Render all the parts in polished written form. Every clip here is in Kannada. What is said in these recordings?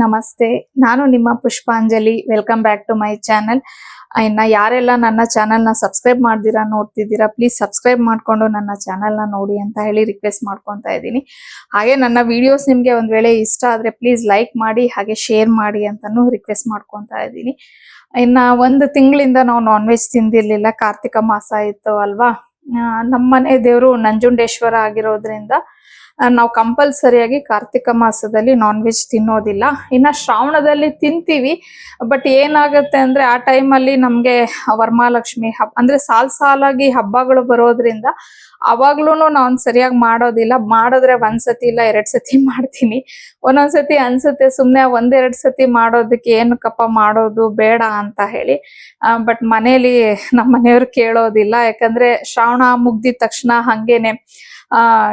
ನಮಸ್ತೆ, ನಾನು ನಿಮ್ಮ Pushpanjali. Welcome back to my channel. ಇನ್ನು ಯಾರೆಲ್ಲ ನನ್ನ ಚಾನಲ್ನ ಸಬ್ಸ್ಕ್ರೈಬ್ ಮಾಡ್ದಿರಾ ನೋಡ್ತಿದ್ದೀರಾ, ಪ್ಲೀಸ್ ಸಬ್ಸ್ಕ್ರೈಬ್ ಮಾಡಿಕೊಂಡು ನನ್ನ ಚಾನಲ್ನ ನೋಡಿ ಅಂತ ಹೇಳಿ ರಿಕ್ವೆಸ್ಟ್ ಮಾಡ್ಕೊತಾ ಇದ್ದೀನಿ. ಹಾಗೆ ನನ್ನ ವಿಡಿಯೋಸ್ ನಿಮಗೆ ಒಂದು ವೇಳೆ ಇಷ್ಟ ಆದರೆ ಪ್ಲೀಸ್ ಲೈಕ್ ಮಾಡಿ ಹಾಗೆ ಶೇರ್ ಮಾಡಿ ಅಂತಲೂ ರಿಕ್ವೆಸ್ಟ್ ಮಾಡ್ಕೊತಾ ಇದ್ದೀನಿ. ಇನ್ನು ಒಂದು ತಿಂಗಳಿಂದ ನಾವು ನಾನ್ ವೆಜ್ ತಿಂದಿರಲಿಲ್ಲ. ಕಾರ್ತಿಕ ಮಾಸ ಇತ್ತು ಅಲ್ವಾ. ನಮ್ಮನೆ ದೇವರು ನಂಜುಂಡೇಶ್ವರ ಆಗಿರೋದ್ರಿಂದ ನಾವು ಕಂಪಲ್ಸರಿಯಾಗಿ ಕಾರ್ತಿಕ ಮಾಸದಲ್ಲಿ ನಾನ್ ವೆಜ್ ತಿನ್ನೋದಿಲ್ಲ. ಇನ್ನು ಶ್ರಾವಣದಲ್ಲಿ ತಿಂತೀವಿ, ಬಟ್ ಏನಾಗುತ್ತೆ ಅಂದರೆ ಆ ಟೈಮಲ್ಲಿ ನಮಗೆ ವರಮಹಾಲಕ್ಷ್ಮಿ ಹಬ್ಬ ಅಂದರೆ ಸಾಲಾಗಿ ಹಬ್ಬಗಳು ಬರೋದ್ರಿಂದ ಅವಾಗ್ಲೂ ನಾನು ಸರಿಯಾಗಿ ಮಾಡೋದಿಲ್ಲ. ಮಾಡಿದ್ರೆ ಒಂದ್ಸತಿ ಇಲ್ಲ 2 ಸತಿ ಮಾಡ್ತೀನಿ. ಒಂದೊಂದ್ಸತಿ ಅನ್ಸುತ್ತೆ ಸುಮ್ಮನೆ 1-2 ಸತಿ ಮಾಡೋದಕ್ಕೆ ಏನಕ್ಕಪ್ಪ ಮಾಡೋದು ಬೇಡ ಅಂತ ಹೇಳಿ. ಬಟ್ ಮನೇಲಿ ನಮ್ಮ ಮನೆಯವ್ರು ಕೇಳೋದಿಲ್ಲ. ಯಾಕಂದ್ರೆ ಶ್ರಾವಣ ಮುಗ್ದಿದ ತಕ್ಷಣ ಹಂಗೇನೆ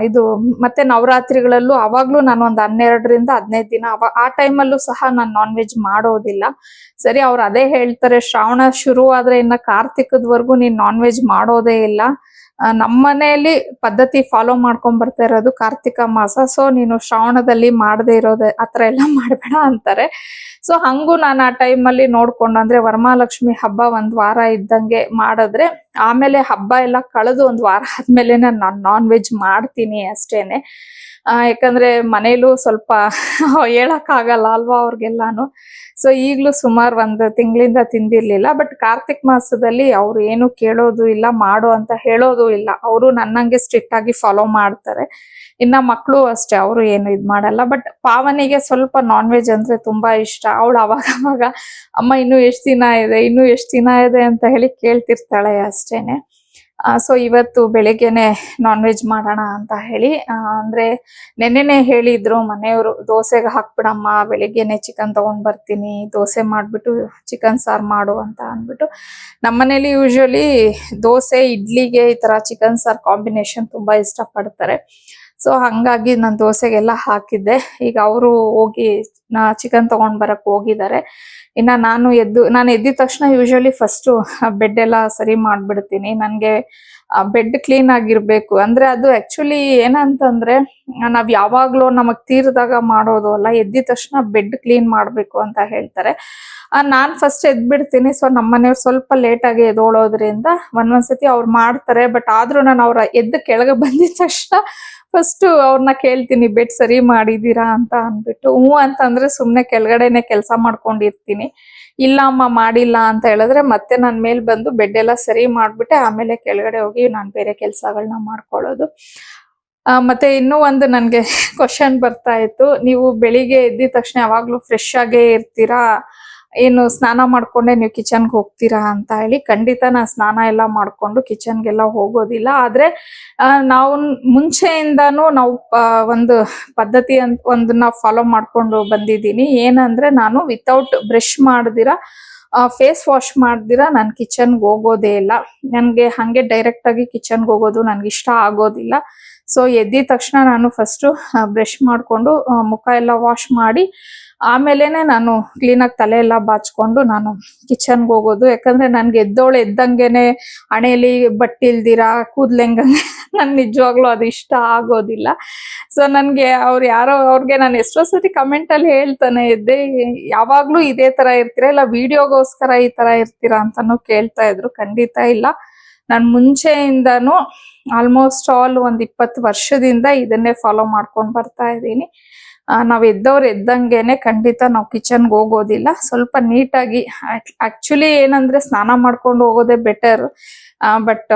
ಇದು ಮತ್ತೆ ನವರಾತ್ರಿಗಳಲ್ಲೂ ಅವಾಗ್ಲೂ ನಾನು ಒಂದು 12ರಿಂದ 15 ದಿನ ಆ ಟೈಮಲ್ಲೂ ಸಹ ನಾನು ನಾನ್ ವೆಜ್ ಮಾಡೋದಿಲ್ಲ. ಸರಿ, ಅವ್ರು ಅದೇ ಹೇಳ್ತಾರೆ, ಶ್ರಾವಣ ಶುರು ಆದ್ರೆ ಇನ್ನ ಕಾರ್ತಿಕದವರೆಗೂ ನೀನ್ ನಾನ್ ವೆಜ್ ಮಾಡೋದೇ ಇಲ್ಲ. ನಮ್ಮ ಮನೆಯಲ್ಲಿ ಪದ್ಧತಿ ಫಾಲೋ ಮಾಡ್ಕೊಂಡ್ ಬರ್ತಾ ಇರೋದು ಕಾರ್ತಿಕ ಮಾಸ. ಸೊ ನೀನು ಶ್ರಾವಣದಲ್ಲಿ ಮಾಡದೇ ಇರೋದು ಆತರ ಎಲ್ಲ ಮಾಡ್ಬೇಡ ಅಂತಾರೆ. ಸೊ ಹಂಗೂ ನಾನು ಆ ಟೈಮಲ್ಲಿ ನೋಡ್ಕೊಂಡು ಅಂದ್ರೆ ವರಮಹಾಲಕ್ಷ್ಮಿ ಹಬ್ಬ 1 ವಾರ ಇದ್ದಂಗೆ ಮಾಡಿದ್ರೆ ಆಮೇಲೆ ಹಬ್ಬ ಎಲ್ಲ ಕಳೆದು 1 ವಾರ ಆದ್ಮೇಲೆ ನಾನು ನಾನ್ ವೆಜ್ ಮಾಡ್ತೀನಿ ಅಷ್ಟೇನೆ. ಯಾಕಂದ್ರೆ ಮನೇಲೂ ಸ್ವಲ್ಪ ಹೇಳಕ್ ಆಗಲ್ಲ ಅಲ್ವಾ ಅವ್ರಿಗೆಲ್ಲಾನು. ಸೊ ಈಗ್ಲೂ ಸುಮಾರು 1 ತಿಂಗಳಿಂದ ತಿಂದಿರ್ಲಿಲ್ಲ. ಬಟ್ ಕಾರ್ತಿಕ್ ಮಾಸದಲ್ಲಿ ಅವ್ರು ಏನು ಕೇಳೋದು ಇಲ್ಲ, ಮಾಡು ಅಂತ ಹೇಳೋದು ಇಲ್ಲ. ಅವರು ನನ್ನಂಗೆ ಸ್ಟ್ರಿಕ್ಟ್ ಆಗಿ ಫಾಲೋ ಮಾಡ್ತಾರೆ. ಇನ್ನ ಮಕ್ಕಳು ಅಷ್ಟೇ, ಅವರು ಏನು ಇದ್ ಮಾಡಲ್ಲ. ಬಟ್ ಪಾವನಿಗೆ ಸ್ವಲ್ಪ ನಾನ್ ವೆಜ್ ಅಂದ್ರೆ ತುಂಬಾ ಇಷ್ಟ. ಅವಳು ಅವಾಗ ಅಮ್ಮ ಇನ್ನೂ ಎಷ್ಟು ದಿನ ಇದೆ ಅಂತ ಹೇಳಿ ಕೇಳ್ತಿರ್ತಾಳೆ ಅಷ್ಟೇನೆ. ಸೊ ಇವತ್ತು ಬೆಳಿಗ್ಗೆನೆ ನಾನ್ ವೆಜ್ ಮಾಡೋಣ ಅಂತ ಹೇಳಿ ಅಂದ್ರೆ ನೆನ್ನೆನೆ ಹೇಳಿದ್ರು ಮನೆಯವರು, ದೋಸೆಗೆ ಹಾಕ್ಬಿಡಮ್ಮ, ಬೆಳಿಗ್ಗೆನೆ ಚಿಕನ್ ತಗೊಂಡ್ ಬರ್ತೀನಿ, ದೋಸೆ ಮಾಡ್ಬಿಟ್ಟು ಚಿಕನ್ ಸಾರು ಮಾಡು ಅಂತ ಅಂದ್ಬಿಟ್ಟು. ನಮ್ಮನೇಲಿ ಯೂಶಲಿ ದೋಸೆ ಇಡ್ಲಿಗೆ ಈ ತರ ಚಿಕನ್ ಸಾರು ಕಾಂಬಿನೇಷನ್ ತುಂಬಾ ಇಷ್ಟಪಡ್ತಾರೆ. ಸೊ ಹಂಗಾಗಿ ನಾನು ದೋಸೆಗೆಲ್ಲ ಹಾಕಿದ್ದೆ. ಈಗ ಅವರು ಹೋಗಿ ಚಿಕನ್ ತಗೊಂಡ್ ಬರಕ್ ಹೋಗಿದ್ದಾರೆ. ಇನ್ನ ನಾನು ಎದ್ದಿದ ತಕ್ಷಣ ಯೂಶಲಿ ಫಸ್ಟ್ ಬೆಡ್ ಎಲ್ಲ ಸರಿ ಮಾಡ್ಬಿಡ್ತೀನಿ. ನನ್ಗೆ ಬೆಡ್ ಕ್ಲೀನ್ ಆಗಿರ್ಬೇಕು. ಅಂದ್ರೆ ಅದು ಆಕ್ಚುಲಿ ಏನಂತಂದ್ರೆ ನಾವ್ ಯಾವಾಗ್ಲೂ ನಮಗ್ ತೀರ್ದಾಗ ಮಾಡೋದು ಅಲ್ಲ, ಎದ್ದಿದ ತಕ್ಷಣ ಬೆಡ್ ಕ್ಲೀನ್ ಮಾಡ್ಬೇಕು ಅಂತ ಹೇಳ್ತಾರೆ. ನಾನ್ ಫಸ್ಟ್ ಎದ್ಬಿಡ್ತೀನಿ. ಸೊ ನಮ್ಮ ಮನೆಯವ್ರು ಸ್ವಲ್ಪ ಲೇಟ್ ಆಗಿ ಎದ್ದೋಳೋದ್ರಿಂದ ಒಂದೊಂದ್ಸತಿ ಅವ್ರು ಮಾಡ್ತಾರೆ. ಬಟ್ ಆದ್ರೂ ನಾನು ಅವ್ರ ಎದ್ದು ಕೆಳಗೆ ಬಂದಿದ ತಕ್ಷಣ ಫಸ್ಟ್ ಅವ್ರನ್ನ ಕೇಳ್ತೀನಿ, ಬೆಡ್ ಸರಿ ಮಾಡಿದೀರಾ ಅಂತ ಅಂದ್ಬಿಟ್ಟು. ಅಂತಂದ್ರೆ ಸುಮ್ನೆ ಕೆಳಗಡೆನೆ ಕೆಲಸ ಮಾಡ್ಕೊಂಡಿರ್ತೀನಿ. ಇಲ್ಲ ಅಮ್ಮ ಮಾಡಿಲ್ಲ ಅಂತ ಹೇಳಿದ್ರೆ ಮತ್ತೆ ನನ್ ಮೇಲ್ ಬಂದು ಬೆಡ್ ಎಲ್ಲ ಸರಿ ಮಾಡ್ಬಿಟ್ಟೆ ಆಮೇಲೆ ಕೆಳಗಡೆ ಹೋಗಿ ನಾನು ಬೇರೆ ಕೆಲ್ಸಗಳನ್ನ ಮಾಡ್ಕೊಳ್ಳೋದು. ಮತ್ತೆ ಇನ್ನೂ ಒಂದು ನನ್ಗೆ ಕ್ವಶನ್ ಬರ್ತಾ ಇತ್ತು, ನೀವು ಬೆಳಿಗ್ಗೆ ಎದ್ದಿದ ತಕ್ಷಣ ಯಾವಾಗ್ಲೂ ಫ್ರೆಶ್ ಆಗೇ ಇರ್ತೀರಾ, ಏನು ಸ್ನಾನ ಮಾಡ್ಕೊಂಡೆ ನೀವು ಕಿಚನ್ಗೆ ಹೋಗ್ತೀರಾ ಅಂತ ಹೇಳಿ. ಖಂಡಿತ ನಾನು ಸ್ನಾನ ಎಲ್ಲ ಮಾಡ್ಕೊಂಡು ಕಿಚನ್ಗೆಲ್ಲ ಹೋಗೋದಿಲ್ಲ. ಆದ್ರೆ ನಾವು ಮುಂಚೆಯಿಂದಾನು ನಾವು ಒಂದು ಪದ್ಧತಿ ಒಂದನ್ನ ಫಾಲೋ ಮಾಡ್ಕೊಂಡು ಬಂದಿದ್ದೀನಿ. ಏನಂದ್ರೆ ನಾನು ವಿತೌಟ್ ಬ್ರಷ್ ಮಾಡ್ದಿರ ಫೇಸ್ ವಾಶ್ ಮಾಡ್ದಿರ ನಾನು ಕಿಚನ್ಗೆ ಹೋಗೋದೇ ಇಲ್ಲ. ನನ್ಗೆ ಹಂಗೆ ಡೈರೆಕ್ಟ್ ಆಗಿ ಕಿಚನ್ಗೆ ಹೋಗೋದು ನನ್ಗೆ ಇಷ್ಟ ಆಗೋದಿಲ್ಲ. ಸೊ ಎದ್ದಿದ ತಕ್ಷಣ ನಾನು ಫಸ್ಟ್ ಬ್ರಷ್ ಮಾಡ್ಕೊಂಡು ಮುಖ ಎಲ್ಲ ವಾಶ್ ಮಾಡಿ ಆಮೇಲೆನೆ ನಾನು ಕ್ಲೀನಾಗಿ ತಲೆ ಎಲ್ಲ ಬಾಚ್ಕೊಂಡು ನಾನು ಕಿಚನ್ಗೆ ಹೋಗೋದು. ಯಾಕಂದ್ರೆ ನನ್ಗೆ ಎದ್ದಂಗೆನೆ ಹಣೆಯಲ್ಲಿ ಬಟ್ಟೆ ಇಲ್ದಿರಾ ಕೂದ್ಲೆಂಗಂಗೆ ನನ್ ನಿಜವಾಗ್ಲೂ ಅದು ಇಷ್ಟ ಆಗೋದಿಲ್ಲ. ಸೊ ನನ್ಗೆ ಅವ್ರಿಗೆ ನಾನು ಎಷ್ಟೋ ಸತಿ ಕಮೆಂಟ್ ಅಲ್ಲಿ ಹೇಳ್ತಾನೆ ಇದ್ದೆ, ಯಾವಾಗ್ಲೂ ಇದೇ ತರ ಇರ್ತೀರಾ ಇಲ್ಲ ವಿಡಿಯೋಗೋಸ್ಕರ ಈ ತರ ಇರ್ತೀರಾ ಅಂತಾನು ಕೇಳ್ತಾ ಇದ್ರು. ಖಂಡಿತ ಇಲ್ಲ, ನಾನು ಮುಂಚೆಯಿಂದಾನು ಆಲ್ಮೋಸ್ಟ್ ಆಲ್ 20 ವರ್ಷದಿಂದ ಇದನ್ನೇ ಫಾಲೋ ಮಾಡ್ಕೊಂಡು ಬರ್ತಾ ಇದ್ದೀನಿ. ನಾವ್ ಎದ್ದಂಗೆನೆ ಖಂಡಿತ ನಾವು ಕಿಚನ್ಗೆ ಹೋಗೋದಿಲ್ಲ. ಸ್ವಲ್ಪ ನೀಟಾಗಿ ಆಕ್ಚುಲಿ ಏನಂದ್ರೆ ಸ್ನಾನ ಮಾಡ್ಕೊಂಡು ಹೋಗೋದೇ ಬೆಟರ್. ಬಟ್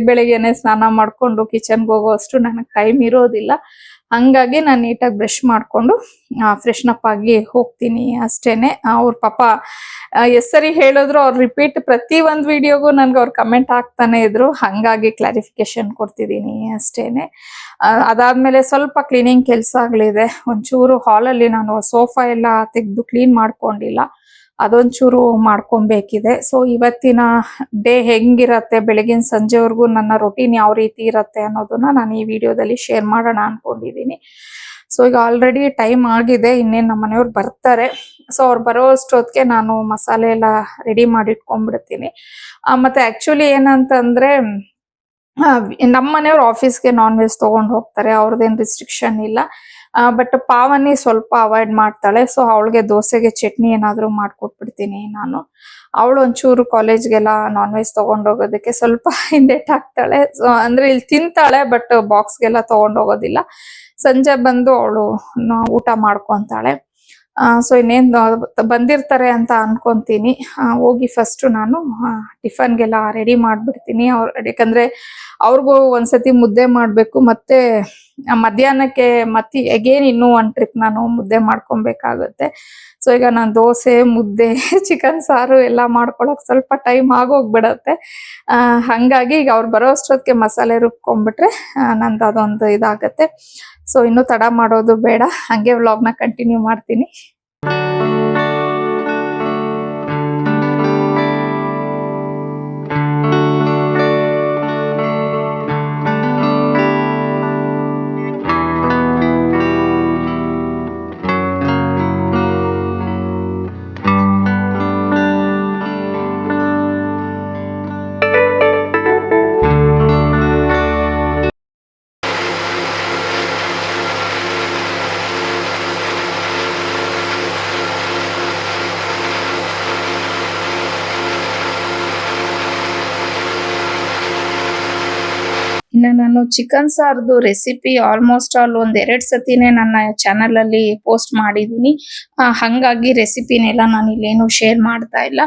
ಬೆಳಿಗ್ಗೆನೆ ಸ್ನಾನ ಮಾಡ್ಕೊಂಡು ಕಿಚನ್ಗೆ ಹೋಗೋ ಅಷ್ಟು ನನಗೆ ಟೈಮ್ ಇರೋದಿಲ್ಲ. ಹಂಗಾಗಿ ನಾನು ನೀಟಾಗಿ ಬ್ರಷ್ ಮಾಡ್ಕೊಂಡು ಫ್ರೆಶ್ನಪ್ ಆಗಿ ಹೋಗ್ತೀನಿ ಅಷ್ಟೇನೆ. ಅವ್ರ ಪಾಪ ಸರಿ ಹೇಳಿದ್ರು, ಅವ್ರು ರಿಪೀಟ್ ಪ್ರತಿ ಒಂದು ವಿಡಿಯೋಗೂ ನನ್ಗೆ ಅವ್ರು ಕಮೆಂಟ್ ಹಾಕ್ತಾನೆ ಇದ್ರು. ಹಂಗಾಗಿ ಕ್ಲಾರಿಫಿಕೇಶನ್ ಕೊಡ್ತಿದ್ದೀನಿ ಅಷ್ಟೇನೆ. ಅದಾದ್ಮೇಲೆ ಸ್ವಲ್ಪ ಕ್ಲೀನಿಂಗ್ ಕೆಲಸಗಳಿದೆ. ಒಂಚೂರು ಹಾಲಲ್ಲಿ ನಾನು ಸೋಫಾ ಎಲ್ಲ ತೆಗೆದು ಕ್ಲೀನ್ ಮಾಡ್ಕೊಂಡಿಲ್ಲ, ಅದೊಂಚೂರು ಮಾಡ್ಕೊಬೇಕಿದೆ. ಸೊ ಇವತ್ತಿನ ಡೇ ಹೆಂಗಿರತ್ತೆ, ಬೆಳಗಿನ ಸಂಜೆವರೆಗೂ ನನ್ನ ರೊಟೀನ್ ಯಾವ ರೀತಿ ಇರತ್ತೆ ಅನ್ನೋದನ್ನ ನಾನು ಈ ವಿಡಿಯೋದಲ್ಲಿ ಶೇರ್ ಮಾಡೋಣ ಅನ್ಕೊಂಡಿದ್ದೀನಿ. ಸೊ ಈಗ ಆಲ್ರೆಡಿ ಟೈಮ್ ಆಗಿದೆ, ಇನ್ನೇನು ನಮ್ಮ ಮನೆಯವ್ರು ಬರ್ತಾರೆ. ಸೊ ಅವ್ರು ಬರೋ ಅಷ್ಟೊತ್ತಿಗೆ ನಾನು ಮಸಾಲೆ ಎಲ್ಲ ರೆಡಿ ಮಾಡಿ ಇಟ್ಕೊಂಡ್ಬಿಡ್ತೀನಿ. ಮತ್ತೆ ಆಕ್ಚುಲಿ ಏನಂತಂದ್ರೆ ನಮ್ಮ ಮನೆಯವ್ರು ಆಫೀಸ್ಗೆ ನಾನ್ ವೆಜ್ ತಗೊಂಡ್ ಹೋಗ್ತಾರೆ, ಅವ್ರದ್ದೇನ್ ರಿಸ್ಟ್ರಿಕ್ಷನ್ ಇಲ್ಲ. ಬಟ್ ಪಾವನಿ ಸ್ವಲ್ಪ ಅವಾಯ್ಡ್ ಮಾಡ್ತಾಳೆ. ಸೊ ಅವಳಿಗೆ ದೋಸೆಗೆ ಚಟ್ನಿ ಏನಾದ್ರು ಮಾಡ್ಕೊಟ್ಬಿಡ್ತೀನಿ ನಾನು. ಅವಳು ಒಂಚೂರು ಕಾಲೇಜ್ಗೆಲ್ಲ ನಾನ್ ವೆಜ್ ತಗೊಂಡೋಗೋದಕ್ಕೆ ಸ್ವಲ್ಪ ಹಿಂದೆಟ್ಟಾಗ್ತಾಳೆ. ಸೊ ಅಂದ್ರೆ ಇಲ್ಲಿ ತಿಂತಾಳೆ ಬಟ್ ಬಾಕ್ಸ್ಗೆಲ್ಲ ತಗೊಂಡೋಗೋದಿಲ್ಲ. ಸಂಜೆ ಬಂದು ಅವಳು ಊಟ ಮಾಡ್ಕೊಂತಾಳೆ. ಸೊ ಇನ್ನೇನ್ ಬಂದಿರ್ತಾರೆ ಅಂತ ಅನ್ಕೊಂತೀನಿ. ಹೋಗಿ ಫಸ್ಟ್ ನಾನು ಟಿಫನ್ಗೆಲ್ಲ ರೆಡಿ ಮಾಡ್ಬಿಡ್ತೀನಿ. ಯಾಕಂದ್ರೆ ಅವ್ರಿಗೂ ಒಂದ್ಸತಿ ಮುದ್ದೆ ಮಾಡ್ಬೇಕು, ಮತ್ತೆ ಮಧ್ಯಾಹ್ನಕ್ಕೆ ಮತ್ತೆ ಅಗೇನ್ ಇನ್ನೂ ಒಂದ್ ಟ್ರಿಪ್ ನಾನು ಮುದ್ದೆ ಮಾಡ್ಕೊಬೇಕಾಗುತ್ತೆ. ಸೊ ಈಗ ನಾನು ದೋಸೆ, ಮುದ್ದೆ, ಚಿಕನ್ ಸಾರು ಎಲ್ಲ ಮಾಡ್ಕೊಳಕ್ ಸ್ವಲ್ಪ ಟೈಮ್ ಆಗೋಗ್ಬಿಡತ್ತೆ. ಹಂಗಾಗಿ ಈಗ ಅವ್ರು ಬರೋ ಅಷ್ಟೊತ್ತಿಗೆ ಮಸಾಲೆ ರುಬ್ಕೊಂಡ್ಬಿಟ್ರೆ ನಂದು ಅದೊಂದು ಇದಾಗತ್ತೆ. ಸೊ ಇನ್ನು ತಡ ಮಾಡೋದು ಬೇಡ, ಹಂಗೆ ವ್ಲಾಗ್ನ ಕಂಟಿನ್ಯೂ ಮಾಡ್ತೀನಿ. ಇನ್ನ ನಾನು ಚಿಕನ್ ಸಾರ್ದು ರೆಸಿಪಿ ಆಲ್ಮೋಸ್ಟ್ ಆಲ್ ಒಂದ್ 2 ಸತಿನೇ ನನ್ನ ಚಾನಲ್ ಅಲ್ಲಿ ಪೋಸ್ಟ್ ಮಾಡಿದೀನಿ. ಹಂಗಾಗಿ ರೆಸಿಪಿನೆಲ್ಲ ನಾನು ಇಲ್ಲೇನು ಶೇರ್ ಮಾಡ್ತಾ ಇಲ್ಲ.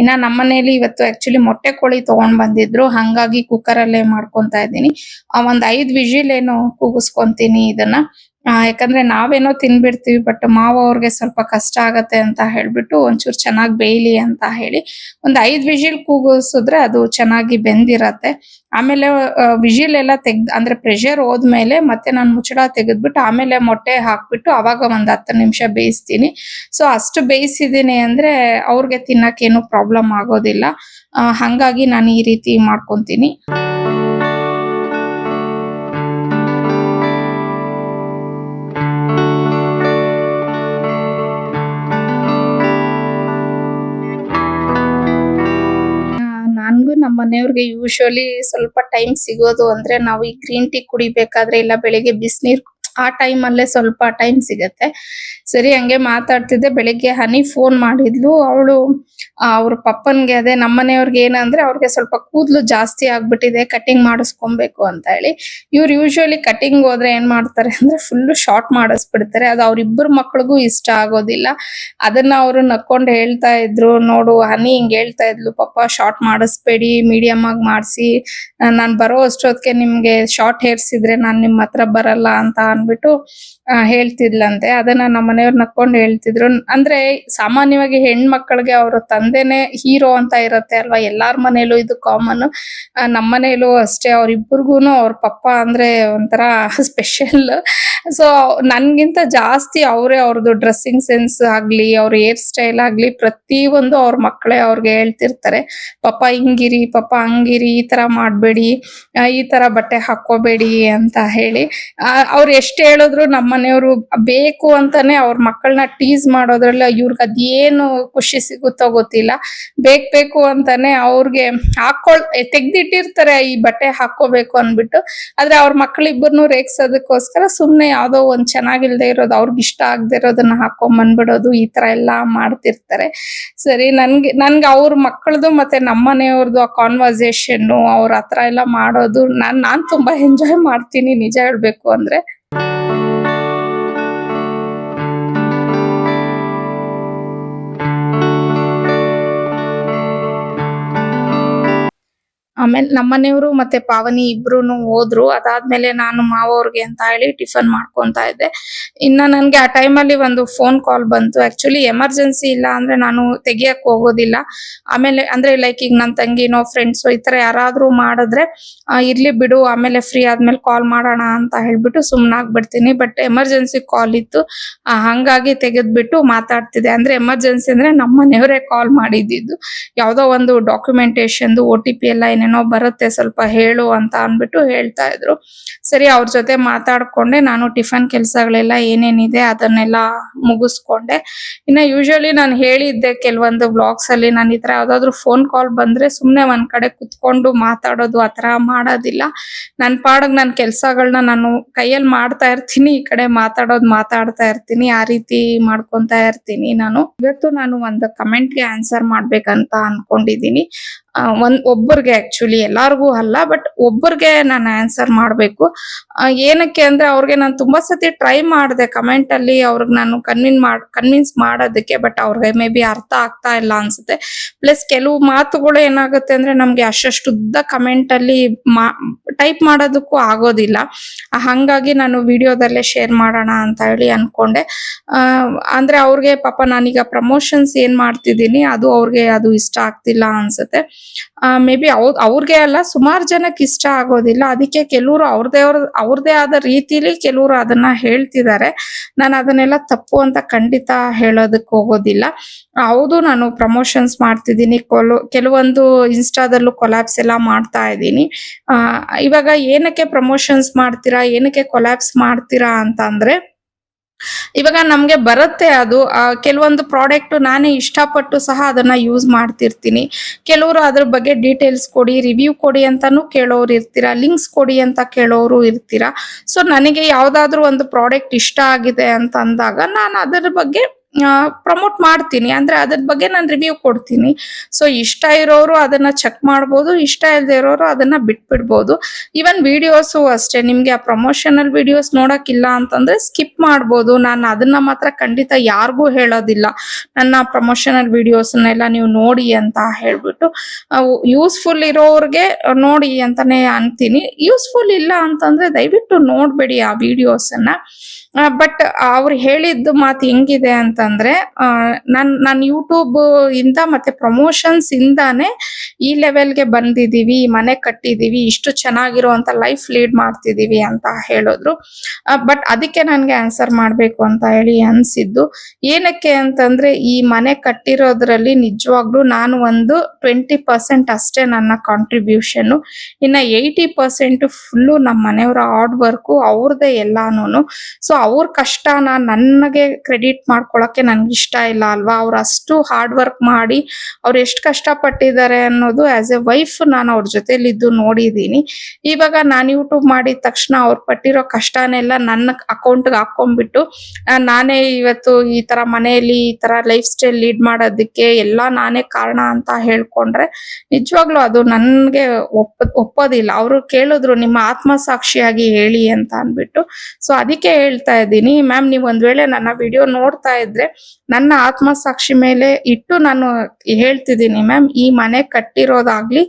ಇನ್ನ ನಮ್ಮನೇಲಿ ಇವತ್ತು ಆಕ್ಚುಲಿ ಮೊಟ್ಟೆ ಕೋಳಿ ತಗೊಂಡ್ ಬಂದಿದ್ರು, ಹಂಗಾಗಿ ಕುಕ್ಕರ್ ಅಲ್ಲೇ ಮಾಡ್ಕೊಂತಾ ಇದ್ದೀನಿ. ಒಂದ್ 5 ವಿಜಿಲ್ ಏನೋ ಕೂಗಿಸ್ಕೊಂತೀನಿ ಇದನ್ನ. ಯಾಕಂದ್ರೆ ನಾವೇನೋ ತಿನ್ಬಿಡ್ತೀವಿ, ಬಟ್ ಮಾವ ಅವ್ರಿಗೆ ಸ್ವಲ್ಪ ಕಷ್ಟ ಆಗತ್ತೆ ಅಂತ ಹೇಳ್ಬಿಟ್ಟು ಒಂಚೂರು ಚೆನ್ನಾಗಿ ಬೇಯ್ಲಿ ಅಂತ ಹೇಳಿ ಒಂದ್ 5 ವಿಜಿಲ್ ಕೂಗಿಸಿದ್ರೆ ಅದು ಚೆನ್ನಾಗಿ ಬೆಂದಿರತ್ತೆ. ಆಮೇಲೆ ವಿಜಿಲ್ ಎಲ್ಲ ಅಂದ್ರೆ ಪ್ರೆಷರ್ ಹೋದ್ಮೇಲೆ ಮತ್ತೆ ನಾನು ಮುಚ್ಚಳ ತೆಗೆದ್ಬಿಟ್ಟು ಆಮೇಲೆ ಮೊಟ್ಟೆ ಹಾಕ್ಬಿಟ್ಟು ಅವಾಗ ಒಂದ್ 10 ನಿಮಿಷ ಬೇಯಿಸ್ತೀನಿ. ಸೊ ಅಷ್ಟು ಬೇಯಿಸಿದೀನಿ ಅಂದ್ರೆ ಅವ್ರಿಗೆ ತಿನ್ನಕ್ಕೇನು ಪ್ರಾಬ್ಲಮ್ ಆಗೋದಿಲ್ಲ. ಹಂಗಾಗಿ ನಾನು ಈ ರೀತಿ ಮಾಡ್ಕೊಂತೀನಿ. ನನ್ಗೂ ನಮ್ಮ ಮನೆಯವ್ರಿಗೆ ಯೂಶುವಲಿ ಸ್ವಲ್ಪ ಟೈಮ್ ಸಿಗೋದು ಅಂದ್ರೆ ನಾವು ಈ ಗ್ರೀನ್ ಟೀ ಕುಡಿಬೇಕಾದ್ರೆ ಇಲ್ಲ ಬೆಳಿಗ್ಗೆ ಬಿಸಿನೀರ್ ಆ ಟೈಮ್ ಅಲ್ಲೇ ಸ್ವಲ್ಪ ಟೈಮ್ ಸಿಗತ್ತೆ. ಸರಿ ಹಂಗೆ ಮಾತಾಡ್ತಿದ್ದೆ, ಬೆಳಿಗ್ಗೆ ಹನಿ ಫೋನ್ ಮಾಡಿದ್ಲು. ಅವಳು ಅವ್ರ ಪಪ್ಪನ್ಗೆ ಅದೇ ನಮ್ಮನೆಯವ್ರಿಗೆ ಏನಂದ್ರೆ ಅವ್ರಿಗೆ ಸ್ವಲ್ಪ ಕೂದಲು ಜಾಸ್ತಿ ಆಗ್ಬಿಟ್ಟಿದೆ, ಕಟಿಂಗ್ ಮಾಡಿಸ್ಕೊಬೇಕು ಅಂತ ಹೇಳಿ. ಇವ್ರು ಯೂಶುವಲಿ ಕಟಿಂಗ್ ಹೋದ್ರೆ ಏನ್ ಮಾಡ್ತಾರೆ ಅಂದ್ರೆ ಫುಲ್ ಶಾರ್ಟ್ ಮಾಡಿಸ್ಬಿಡ್ತಾರೆ. ಅದು ಅವ್ರಿಬ್ಬರು ಮಕ್ಳಿಗೂ ಇಷ್ಟ ಆಗೋದಿಲ್ಲ. ಅದನ್ನ ಅವರು ನಕ್ಕೊಂಡು ಹೇಳ್ತಾ ಇದ್ರು, ನೋಡು ಹನಿ ಹಿಂಗ್ ಹೇಳ್ತಾ ಇದ್ಲು, ಪಾಪ ಶಾರ್ಟ್ ಮಾಡಿಸ್ಬೇಡಿ, ಮೀಡಿಯಂ ಆಗಿ ಮಾಡಿಸಿ, ನಾನ್ ಬರೋ ಅಷ್ಟೊತ್ತಿಗೆ ನಿಮ್ಗೆ ಶಾರ್ಟ್ ಹೇರ್ಸ್ ಇದ್ರೆ ನಾನ್ ನಿಮ್ ಹತ್ರ ಬರಲ್ಲ ಅಂತ ಅನ್ಬಿಟ್ಟು ಹೇಳ್ತಿದ್ಲಂತೆ. ಅದನ್ನ ನಮ್ಮ ಮನೆಯವ್ರು ನಕ್ಕೊಂಡು ಹೇಳ್ತಿದ್ರು. ಅಂದ್ರೆ ಸಾಮಾನ್ಯವಾಗಿ ಹೆಣ್ಮಕ್ಳಿಗೆ ಅವ್ರ ತಂದೆನೆ ಹೀರೋ ಅಂತ ಇರತ್ತೆ ಅಲ್ವಾ, ಎಲ್ಲಾರ ಮನೇಲೂ ಇದು ಕಾಮನ್. ನಮ್ಮ ಮನೇಲೂ ಅಷ್ಟೇ, ಅವ್ರಿಬ್ಬರಿಗೂನು ಅವ್ರ ಪಪ್ಪ ಅಂದ್ರೆ ಒಂಥರ ಸ್ಪೆಷಲ್. ಸೊ ನನ್ಗಿಂತ ಜಾಸ್ತಿ ಅವ್ರದ್ದು ಡ್ರೆಸ್ಸಿಂಗ್ ಸೆನ್ಸ್ ಆಗ್ಲಿ, ಅವ್ರ ಹೇರ್ ಸ್ಟೈಲ್ ಆಗ್ಲಿ, ಪ್ರತಿ ಒಂದು ಅವ್ರ ಮಕ್ಕಳೇ ಅವ್ರಿಗೆ ಹೇಳ್ತಿರ್ತಾರೆ, ಪಾಪ ಹಿಂಗಿರಿ, ಪಾಪ ಹಂಗಿರಿ, ಈ ತರ ಮಾಡ್ಬೇಡಿ, ಈ ತರ ಬಟ್ಟೆ ಹಾಕೋಬೇಡಿ ಅಂತ ಹೇಳಿ. ಅವ್ರು ಎಷ್ಟ್ ಹೇಳಿದ್ರು ನಮ್ಮ ಮನೆಯವರು ಬೇಕು ಅಂತಾನೆ ಅವ್ರ ಮಕ್ಕಳನ್ನ ಟೀಸ್ ಮಾಡೋದ್ರಲ್ಲ ಇವ್ರಿಗೆ ಅದೇನು ಖುಷಿ ಸಿಗುತ್ತೋ ಗೊತ್ತಿಲ್ಲ. ಬೇಕು ಅಂತಾನೆ ಅವ್ರಿಗೆ ತೆಗ್ದಿಟ್ಟಿರ್ತಾರೆ ಈ ಬಟ್ಟೆ ಹಾಕೋಬೇಕು ಅನ್ಬಿಟ್ಟು. ಆದ್ರೆ ಅವ್ರ ಮಕ್ಕಳಿಬ್ಬರನ್ನು ರೇಗ್ಸೋದಕ್ಕೋಸ್ಕರ ಸುಮ್ನೆ ಯಾವ್ದೋ ಒಂದ್ ಚೆನ್ನಾಗಿಲ್ದೇ ಇರೋದು, ಅವ್ರಿಗೆ ಇಷ್ಟ ಆಗದೆ ಇರೋದನ್ನ ಹಾಕೊಂಡ್ ಬಂದ್ಬಿಡೋದು, ಈ ತರ ಎಲ್ಲಾ ಮಾಡ್ತಿರ್ತಾರೆ. ಸರಿ ನನ್ಗೆ ಅವ್ರ ಮಕ್ಕಳದು ಮತ್ತೆ ನಮ್ಮ ಮನೆಯವ್ರದ್ದು ಆ ಕಾನ್ವರ್ಸೇಷನ್ ಅವ್ರ ಹತ್ರ ಎಲ್ಲ ಮಾಡೋದು ನಾನ್ ತುಂಬಾ ಎಂಜಾಯ್ ಮಾಡ್ತೀನಿ ನಿಜ ಹೇಳ್ಬೇಕು ಅಂದ್ರೆ. ಆಮೇಲೆ ನಮ್ಮನೆಯವರು ಮತ್ತೆ ಪಾವನಿ ಇಬ್ರುನು ಹೋದ್ರು. ಅದಾದ್ಮೇಲೆ ನಾನು ಮಾವ ಅವ್ರಿಗೆ ಅಂತ ಹೇಳಿ ಟಿಫನ್ ಮಾಡ್ಕೊಂತಾ ಇದ್ದೆ. ಇನ್ನ ನನ್ಗೆ ಆ ಟೈಮಲ್ಲಿ ಒಂದು ಫೋನ್ ಕಾಲ್ ಬಂತು. ಆಕ್ಚುಲಿ ಎಮರ್ಜೆನ್ಸಿ ಇಲ್ಲ ಅಂದ್ರೆ ನಾನು ತೆಗಿಯಕ್ ಹೋಗೋದಿಲ್ಲ. ಆಮೇಲೆ ಅಂದ್ರೆ ಲೈಕ್ ಈಗ ನನ್ ತಂಗಿನೋ ಫ್ರೆಂಡ್ಸೋ ಈ ತರ ಯಾರಾದ್ರೂ ಮಾಡಿದ್ರೆ ಇರ್ಲಿ ಬಿಡು, ಆಮೇಲೆ ಫ್ರೀ ಆದ್ಮೇಲೆ ಕಾಲ್ ಮಾಡೋಣ ಅಂತ ಹೇಳ್ಬಿಟ್ಟು ಸುಮ್ನಾಗ್ಬಿಡ್ತೀನಿ. ಬಟ್ ಎಮರ್ಜೆನ್ಸಿ ಕಾಲ್ ಇತ್ತು, ಹಂಗಾಗಿ ತೆಗೆದ್ಬಿಟ್ಟು ಮಾತಾಡ್ತಿದ್ದೆ. ಅಂದ್ರೆ ಎಮರ್ಜೆನ್ಸಿ ಅಂದ್ರೆ ನಮ್ಮ ಮನೆಯವರೇ ಕಾಲ್ ಮಾಡಿದ್ದು, ಯಾವ್ದೋ ಒಂದು ಡಾಕ್ಯುಮೆಂಟೇಶನ್ OTP ಎಲ್ಲ ಏನೇನೋ ಬರುತ್ತೆ ಸ್ವಲ್ಪ ಹೇಳು ಅಂತ ಅನ್ಬಿಟ್ಟು ಹೇಳ್ತಾ ಇದ್ರು. ಸರಿ ಅವ್ರ ಜೊತೆ ಮಾತಾಡ್ಕೊಂಡೆ ನಾನು ಟಿಫನ್ ಕೆಲಸಗಳೆಲ್ಲ ಏನೇನಿದೆ ಅದನ್ನೆಲ್ಲ ಮುಗಿಸ್ಕೊಂಡೆ. ಇನ್ನ ಯೂಶುವಲಿ ನಾನು ಹೇಳಿದ್ದೆ ಕೆಲವೊಂದು ವ್ಲಾಗ್ಸ್ ಅಲ್ಲಿ ನಾನು ಈ ತರ ಯಾವ್ದಾದ್ರು ಫೋನ್ ಕಾಲ್ ಬಂದ್ರೆ ಸುಮ್ನೆ ಒಂದ್ ಕಡೆ ಕುತ್ಕೊಂಡು ಮಾತಾಡೋದು ಆತರ ಮಾಡೋದಿಲ್ಲ. ನನ್ ಪಾಡಗ್ ನನ್ ಕೆಲ್ಸಗಳನ್ನ ನಾನು ಕೈಯಲ್ಲಿ ಮಾಡ್ತಾ ಇರ್ತೀನಿ, ಈ ಕಡೆ ಮಾತಾಡ್ತಾ ಇರ್ತೀನಿ, ಆ ರೀತಿ ಮಾಡ್ಕೊಂತಾ ಇರ್ತೀನಿ ನಾನು. ಇವತ್ತು ನಾನು ಒಂದು ಕಮೆಂಟ್ಗೆ ಆನ್ಸರ್ ಮಾಡ್ಬೇಕಂತ ಅನ್ಕೊಂಡಿದೀನಿ. ಒಬ್ಬರಿಗೆ ಆಕ್ಚುಲಿ ಎಲ್ಲಾರ್ಗೂ ಅಲ್ಲ, ಬಟ್ ಒಬ್ಬರಿಗೆ ನಾನು ಆನ್ಸರ್ ಮಾಡ್ಬೇಕು. ಏನಕ್ಕೆ ಅಂದ್ರೆ ಅವ್ರಿಗೆ ನಾನು ತುಂಬಾ ಸತಿ ಟ್ರೈ ಮಾಡಿದೆ ಕಮೆಂಟ್ ಅಲ್ಲಿ ಅವ್ರಿಗೆ ನಾನು ಕನ್ವಿನ್ಸ್ ಮಾಡೋದಕ್ಕೆ, ಬಟ್ ಅವ್ರಿಗೆ ಮೇ ಬಿ ಅರ್ಥ ಆಗ್ತಾ ಇಲ್ಲ ಅನ್ಸುತ್ತೆ. ಪ್ಲಸ್ ಕೆಲವು ಮಾತುಗಳು ಏನಾಗುತ್ತೆ ಅಂದ್ರೆ ನಮ್ಗೆ ಅಷ್ಟು ಉದ್ದ ಕಮೆಂಟ್ ಅಲ್ಲಿ ಟೈಪ್ ಮಾಡೋದಕ್ಕೂ ಆಗೋದಿಲ್ಲ. ಹಂಗಾಗಿ ನಾನು ವಿಡಿಯೋದಲ್ಲೇ ಶೇರ್ ಮಾಡೋಣ ಅಂತ ಹೇಳಿ ಅನ್ಕೊಂಡೆ. ಅಂದ್ರೆ ಅವ್ರಿಗೆ ಪಾಪ ನಾನೀಗ ಪ್ರಮೋಷನ್ಸ್ ಏನ್ ಮಾಡ್ತಿದ್ದೀನಿ ಅವ್ರಿಗೆ ಅದು ಇಷ್ಟ ಆಗ್ತಿಲ್ಲ ಅನ್ಸುತ್ತೆ. ಮೇ ಬಿ ಅವ್ರಿಗೆ ಅಲ್ಲ, ಸುಮಾರು ಜನಕ್ಕೆ ಇಷ್ಟ ಆಗೋದಿಲ್ಲ. ಅದಕ್ಕೆ ಕೆಲವರು ಅವ್ರದೇ ಆದ ರೀತಿಲಿ ಕೆಲವರು ಅದನ್ನ ಹೇಳ್ತಿದ್ದಾರೆ. ನಾನು ಅದನ್ನೆಲ್ಲ ತಪ್ಪು ಅಂತ ಖಂಡಿತ ಹೇಳೋದಕ್ಕೆ ಹೋಗೋದಿಲ್ಲ. ಹೌದು, ನಾನು ಪ್ರಮೋಷನ್ಸ್ ಮಾಡ್ತಿದ್ದೀನಿ, ಕೆಲವೊಂದು ಇನ್ಸ್ಟಾದಲ್ಲೂ ಕೊಲಾಬ್ಸ್ ಎಲ್ಲ ಮಾಡ್ತಾ ಇದ್ದೀನಿ. ಇವಾಗ ಏನಕ್ಕೆ ಪ್ರಮೋಷನ್ಸ್ ಮಾಡ್ತೀರಾ, ಏನಕ್ಕೆ ಕೊಲಾಬ್ಸ್ ಮಾಡ್ತೀರಾ ಅಂತ ಅಂದ್ರೆ ಇವಾಗ ನಮ್ಗೆ ಬರುತ್ತೆ ಅದು ಕೆಲವೊಂದು ಪ್ರಾಡಕ್ಟ್ ನಾನೇ ಇಷ್ಟಪಟ್ಟು ಸಹ ಅದನ್ನ ಯೂಸ್ ಮಾಡ್ತಿರ್ತೀನಿ. ಕೆಲವರು ಅದ್ರ ಬಗ್ಗೆ ಡೀಟೇಲ್ಸ್ ಕೊಡಿ, ರಿವ್ಯೂ ಕೊಡಿ ಅಂತಾನು ಕೇಳೋರು ಇರ್ತೀರಾ, ಲಿಂಕ್ಸ್ ಕೊಡಿ ಅಂತ ಕೇಳೋರು ಇರ್ತೀರಾ. ಸೊ ನನಗೆ ಯಾವ್ದಾದ್ರು ಒಂದು ಪ್ರಾಡಕ್ಟ್ ಇಷ್ಟ ಆಗಿದೆ ಅಂತ ಅಂದಾಗ ನಾನು ಅದರ ಬಗ್ಗೆ ಪ್ರಮೋಟ್ ಮಾಡ್ತೀನಿ, ಅಂದ್ರೆ ಅದ್ರ ಬಗ್ಗೆ ನಾನು ರಿವ್ಯೂ ಕೊಡ್ತೀನಿ. ಸೊ ಇಷ್ಟ ಇರೋರು ಅದನ್ನ ಚೆಕ್ ಮಾಡ್ಬೋದು, ಇಷ್ಟ ಇಲ್ಲದೆ ಇರೋರು ಅದನ್ನ ಬಿಟ್ಬಿಡ್ಬೋದು. ಈವನ್ ವಿಡಿಯೋಸು ಅಷ್ಟೇ, ನಿಮ್ಗೆ ಆ ಪ್ರಮೋಷನಲ್ ವಿಡಿಯೋಸ್ ನೋಡಕ್ಕಿಲ್ಲ ಅಂತಂದ್ರೆ ಸ್ಕಿಪ್ ಮಾಡ್ಬೋದು. ನಾನು ಅದನ್ನ ಮಾತ್ರ ಖಂಡಿತ ಯಾರಿಗೂ ಹೇಳೋದಿಲ್ಲ, ನನ್ನ ಪ್ರಮೋಷನಲ್ ವಿಡಿಯೋಸ್ನೆಲ್ಲ ನೀವು ನೋಡಿ ಅಂತ ಹೇಳ್ಬಿಟ್ಟು. ಯೂಸ್ಫುಲ್ ಇರೋರ್ಗೆ ನೋಡಿ ಅಂತಾನೆ ಅಂತೀನಿ. ಯೂಸ್ಫುಲ್ ಇಲ್ಲ ಅಂತಂದ್ರೆ ದಯವಿಟ್ಟು ನೋಡ್ಬೇಡಿ ಆ ವಿಡಿಯೋಸನ್ನ. ಬಟ್ ಅವ್ರು ಹೇಳಿದ್ದು ಮಾತು ಹೆಂಗಿದೆ ಅಂತಂದ್ರೆ ನಾನು ಯೂಟ್ಯೂಬ್ ಇಂದ ಮತ್ತೆ ಪ್ರಮೋಷನ್ಸ್ ಇಂದಾನೆ ಈ ಲೆವೆಲ್ಗೆ ಬಂದಿದೀವಿ, ಮನೆ ಕಟ್ಟಿದೀವಿ, ಇಷ್ಟು ಚೆನ್ನಾಗಿರುವಂತ ಲೈಫ್ ಲೀಡ್ ಮಾಡ್ತಿದೀವಿ ಅಂತ ಹೇಳಿದ್ರು. ಬಟ್ ಅದಕ್ಕೆ ನನ್ಗೆ ಆನ್ಸರ್ ಮಾಡ್ಬೇಕು ಅಂತ ಹೇಳಿ ಅನ್ಸಿದ್ದು. ಏನಕ್ಕೆ ಅಂತಂದ್ರೆ ಈ ಮನೆ ಕಟ್ಟಿರೋದ್ರಲ್ಲಿ ನಿಜವಾಗ್ಲೂ ನಾನು ಒಂದು 20% ಅಷ್ಟೇ ನನ್ನ ಕಾಂಟ್ರಿಬ್ಯೂಷನ್. ಇನ್ನ 80% ಫುಲ್ಲು ನಮ್ಮ ಮನೆಯವರ ಹಾರ್ಡ್ ವರ್ಕು, ಅವ್ರದೇ ಎಲ್ಲಾನು. ಸೊ ಅವ್ರ ಕಷ್ಟನ ನನಗೆ ಕ್ರೆಡಿಟ್ ಮಾಡ್ಕೊಳಕ್ಕೆ ನನ್ಗೆ ಇಷ್ಟ ಇಲ್ಲ ಅಲ್ವಾ. ಅವ್ರು ಅಷ್ಟು ಹಾರ್ಡ್ ವರ್ಕ್ ಮಾಡಿ ಅವ್ರು ಎಷ್ಟು ಕಷ್ಟಪಟ್ಟಿದ್ದಾರೆ ಅನ್ನೋದು ಆಸ್ ಎ ವೈಫ್ ನಾನು ಅವ್ರ ಜೊತೆಲಿದ್ದು ನೋಡಿದೀನಿ. ಇವಾಗ ನಾನು ಯೂಟ್ಯೂಬ್ ಮಾಡಿದ ತಕ್ಷಣ ಅವ್ರು ಪಟ್ಟಿರೋ ಕಷ್ಟನೆಲ್ಲ ನನ್ನ ಅಕೌಂಟ್ಗೆ ಹಾಕೊಂಡ್ಬಿಟ್ಟು ನಾನೇ ಇವತ್ತು ಈ ತರ ಮನೆಯಲ್ಲಿ ಈ ತರ ಲೈಫ್ ಸ್ಟೈಲ್ ಲೀಡ್ ಮಾಡೋದಕ್ಕೆ ಎಲ್ಲ ನಾನೇ ಕಾರಣ ಅಂತ ಹೇಳ್ಕೊಂಡ್ರೆ ನಿಜವಾಗ್ಲೂ ಅದು ನನ್ಗೆ ಒಪ್ಪೋದಿಲ್ಲ. ಅವರು ಕೇಳಿದ್ರು ನಿಮ್ಮ ಆತ್ಮಸಾಕ್ಷಿಯಾಗಿ ಹೇಳಿ ಅಂತ ಅನ್ಬಿಟ್ಟು. ಸೊ ಅದಕ್ಕೆ ಹೇಳ್ತಾ ಇದ್ದೀನಿ ಮ್ಯಾಮ್, ನೀವು ಒಂದ್ ವೇಳೆ ನನ್ನ ವಿಡಿಯೋ ನೋಡ್ತಾ ಇದ್ರೆ ನನ್ನ ಆತ್ಮಸಾಕ್ಷಿ ಮೇಲೆ ಇಟ್ಟು ನಾನು ಹೇಳ್ತಿದ್ದೀನಿ ಮ್ಯಾಮ್, ಈ ಮನೆ ಕಟ್ಟಿರೋದಾಗ್ಲಿ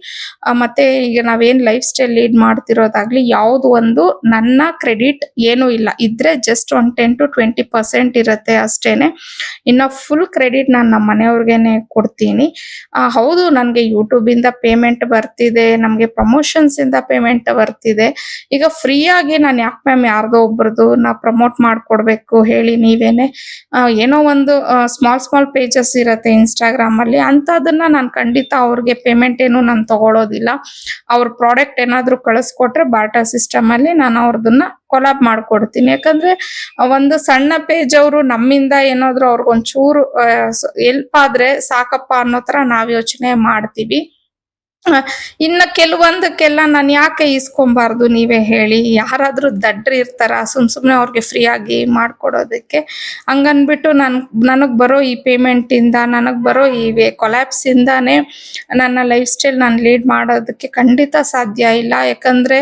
ಮತ್ತೆ ಈಗ ನಾವೇನ್ ಲೈಫ್ ಸ್ಟೈಲ್ ಲೀಡ್ ಮಾಡ್ತಿರೋದಾಗ್ಲಿ ಯಾವ್ದು ಒಂದು ನನ್ನ ಕ್ರೆಡಿಟ್ ಏನು ಇಲ್ಲ. ಇದ್ರೆ ಜಸ್ಟ್ ಒಂದು 10 to 20% ಇರುತ್ತೆ ಅಷ್ಟೇನೆ. ಇನ್ನ ಫುಲ್ ಕ್ರೆಡಿಟ್ ನಾನು ನಮ್ಮ ಮನೆಯವ್ರಿಗೆನೆ ಕೊಡ್ತೀನಿ. ಹೌದು, ನನ್ಗೆ ಯೂಟ್ಯೂಬ್ ಇಂದ ಪೇಮೆಂಟ್ ಬರ್ತಿದೆ, ನಮ್ಗೆ ಪ್ರಮೋಷನ್ಸ್ ಇಂದ ಪೇಮೆಂಟ್ ಬರ್ತಿದೆ. ಈಗ ಫ್ರೀ ಆಗಿ ನಾನು ಯಾಕೆ ಮ್ಯಾಮ್ ಯಾರ್ದೋ ಒಬ್ರದ್ದು ನಾ ಪ್ರಮೋಟ್ ಮಾಡ್ಕೊಡ್ಬೇಕು ಹೇಳಿ ನೀವೇನೆ. ಏನೋ ಒಂದು ಸ್ಮಾಲ್ ಪೇಜಸ್ ಇರತ್ತೆ ಇನ್ಸ್ಟಾಗ್ರಾಮ್ ಅಲ್ಲಿ, ಅಂತದನ್ನ ನಾನು ಖಂಡಿತ ಅವ್ರಿಗೆ ಪೇಮೆಂಟ್ ಏನು ನಾನು ತಗೊಳೋದಿಲ್ಲ. ಅವ್ರ ಪ್ರಾಡಕ್ಟ್ ಏನಾದ್ರು ಕಳಿಸ್ಕೊಟ್ರೆ ಬಾರ್ಟರ್ ಸಿಸ್ಟಮ್ ಅಲ್ಲಿ ನಾನು ಅವ್ರದನ್ನ ಕೊಲಾಬ್ ಮಾಡ್ಕೊಡ್ತೀನಿ. ಯಾಕಂದ್ರೆ ಒಂದು ಸಣ್ಣ ಪೇಜ್ ಅವರು ನಮ್ಮಿಂದ ಏನಾದ್ರು ಅವ್ರಿಗೊಂಚೂರು ಹೆಲ್ಪ್ ಆದ್ರೆ ಸಾಕಪ್ಪ ಅನ್ನೋ ತರ ನಾವ್ ಯೋಚನೆ ಮಾಡ್ತೀವಿ. ಇನ್ನ ಕೆಲವೊಂದಕ್ಕೆಲ್ಲ ನಾನು ಯಾಕೆ ಇಸ್ಕೊಂಬಾರ್ದು ನೀವೇ ಹೇಳಿ. ಯಾರಾದ್ರೂ ದಡ್ರು ಇರ್ತಾರ ಸುಮ್ನೆ ಅವ್ರಿಗೆ ಫ್ರೀ ಆಗಿ ಮಾಡ್ಕೊಡೋದಕ್ಕೆ? ಹಂಗನ್ಬಿಟ್ಟು ನನಗ್ ಬರೋ ಈ ಪೇಮೆಂಟ್ ಇಂದ, ನನಗ್ ಬರೋ ಈ ಕೊಲಾಬ್ಸ್ ಇಂದಾನೆ ನನ್ನ ಲೈಫ್ ಸ್ಟೈಲ್ ನಾನು ಲೀಡ್ ಮಾಡೋದಕ್ಕೆ ಖಂಡಿತ ಸಾಧ್ಯ ಇಲ್ಲ. ಯಾಕಂದ್ರೆ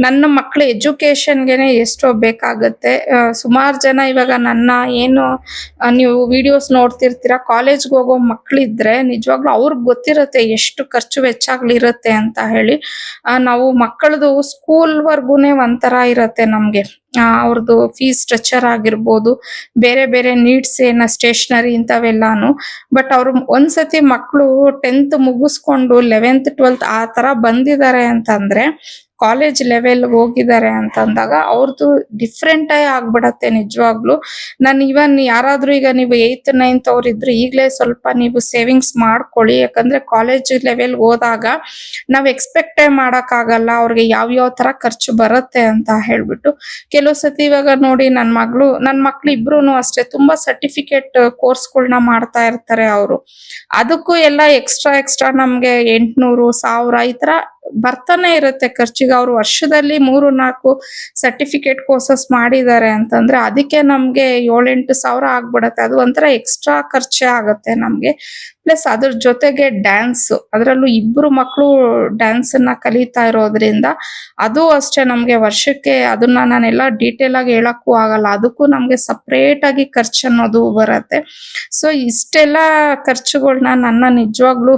ನನ್ನ ಮಕ್ಳ ಎಜುಕೇಶನ್ಗೆನೆ ಎಷ್ಟೋ ಬೇಕಾಗತ್ತೆ. ಸುಮಾರು ಜನ ಇವಾಗ ನನ್ನ ಏನು ನೀವು ವಿಡಿಯೋಸ್ ನೋಡ್ತಿರ್ತೀರಾ, ಕಾಲೇಜ್ಗೆ ಹೋಗೋ ಮಕ್ಳಿದ್ರೆ ನಿಜವಾಗ್ಲೂ ಅವ್ರಿಗೆ ಗೊತ್ತಿರುತ್ತೆ ಎಷ್ಟು ಖರ್ಚು ವೆಚ್ಚಾಗ್ಲಿರುತ್ತೆ ಅಂತ ಹೇಳಿ. ನಾವು ಮಕ್ಕಳದು ಸ್ಕೂಲ್ ವರ್ಗೂನೆ ಒಂಥರ ಇರತ್ತೆ ನಮ್ಗೆ. ಅವ್ರದ್ದು ಫೀಸ್ ಸ್ಟ್ರಕ್ಚರ್ ಆಗಿರ್ಬೋದು, ಬೇರೆ ಬೇರೆ ನೀಡ್ಸ್ ಏನ ಸ್ಟೇಷನರಿ ಇಂಥವೆಲ್ಲಾನು. ಬಟ್ ಅವ್ರು ಒಂದ್ಸತಿ ಮಕ್ಕಳು 10th ಮುಗಿಸ್ಕೊಂಡು 11th 12th ಆ ತರ ಬಂದಿದ್ದಾರೆ ಅಂತಂದ್ರೆ ಕಾಲೇಜ್ ಲೆವೆಲ್ ಹೋಗಿದ್ದಾರೆ ಅಂತಂದಾಗ ಅವ್ರದ್ದು ಡಿಫ್ರೆಂಟ್ ಆಗ್ಬಿಡತ್ತೆ ನಿಜವಾಗ್ಲು. ನಾನು ಇವನ್ ಯಾರಾದ್ರೂ ಈಗ ನೀವು 8th 9th ಅವ್ರು ಇದ್ರೆ ಈಗಲೇ ಸ್ವಲ್ಪ ನೀವು ಸೇವಿಂಗ್ಸ್ ಮಾಡ್ಕೊಳ್ಳಿ. ಯಾಕಂದ್ರೆ ಕಾಲೇಜ್ ಲೆವೆಲ್ ಹೋದಾಗ ನಾವ್ ಎಕ್ಸ್ಪೆಕ್ಟೇ ಮಾಡಕ್ಕಾಗಲ್ಲ ಅವ್ರಿಗೆ ಯಾವ ತರ ಖರ್ಚು ಬರುತ್ತೆ ಅಂತ ಹೇಳ್ಬಿಟ್ಟು. ಕೆಲವು ಸತಿ ಇವಾಗ ನೋಡಿ ನನ್ ಮಕ್ಳು ಇಬ್ರು ಅಷ್ಟೇ ತುಂಬಾ ಸರ್ಟಿಫಿಕೇಟ್ ಕೋರ್ಸ್ಗಳನ್ನ ಮಾಡ್ತಾ ಇರ್ತಾರೆ ಅವರು. ಅದಕ್ಕೂ ಎಲ್ಲ ಎಕ್ಸ್ಟ್ರಾ ನಮ್ಗೆ 800 1000 ಈ ತರ ಬರ್ತಾನೆ ಇರುತ್ತೆ ಖರ್ಚಿಗೆ. ಅವ್ರು ವರ್ಷದಲ್ಲಿ 3-4 ಸರ್ಟಿಫಿಕೇಟ್ ಕೋರ್ಸಸ್ ಮಾಡಿದ್ದಾರೆ ಅಂತಂದ್ರೆ ಅದಕ್ಕೆ ನಮ್ಗೆ 7-8 ಸಾವಿರ ಆಗ್ಬಿಡತ್ತೆ. ಅದು ಒಂಥರ ಎಕ್ಸ್ಟ್ರಾ ಖರ್ಚೆ ಆಗತ್ತೆ ನಮ್ಗೆ. ಪ್ಲಸ್ ಅದ್ರ ಜೊತೆಗೆ ಡ್ಯಾನ್ಸ್, ಅದರಲ್ಲೂ ಇಬ್ರು ಮಕ್ಕಳು ಡ್ಯಾನ್ಸ್ ಅನ್ನ ಕಲಿತಾ ಇರೋದ್ರಿಂದ ಅದು ಅಷ್ಟೇ ನಮ್ಗೆ ವರ್ಷಕ್ಕೆ, ಅದನ್ನ ನಾನೆಲ್ಲ ಡೀಟೇಲ್ ಆಗಿ ಹೇಳಕ್ಕೂ ಆಗಲ್ಲ, ಅದಕ್ಕೂ ನಮ್ಗೆ ಸಪ್ರೇಟ್ ಆಗಿ ಖರ್ಚು ಅನ್ನೋದು ಬರತ್ತೆ. ಸೊ ಇಷ್ಟೆಲ್ಲ ಖರ್ಚುಗಳನ್ನ ನನ್ನ ನಿಜವಾಗ್ಲು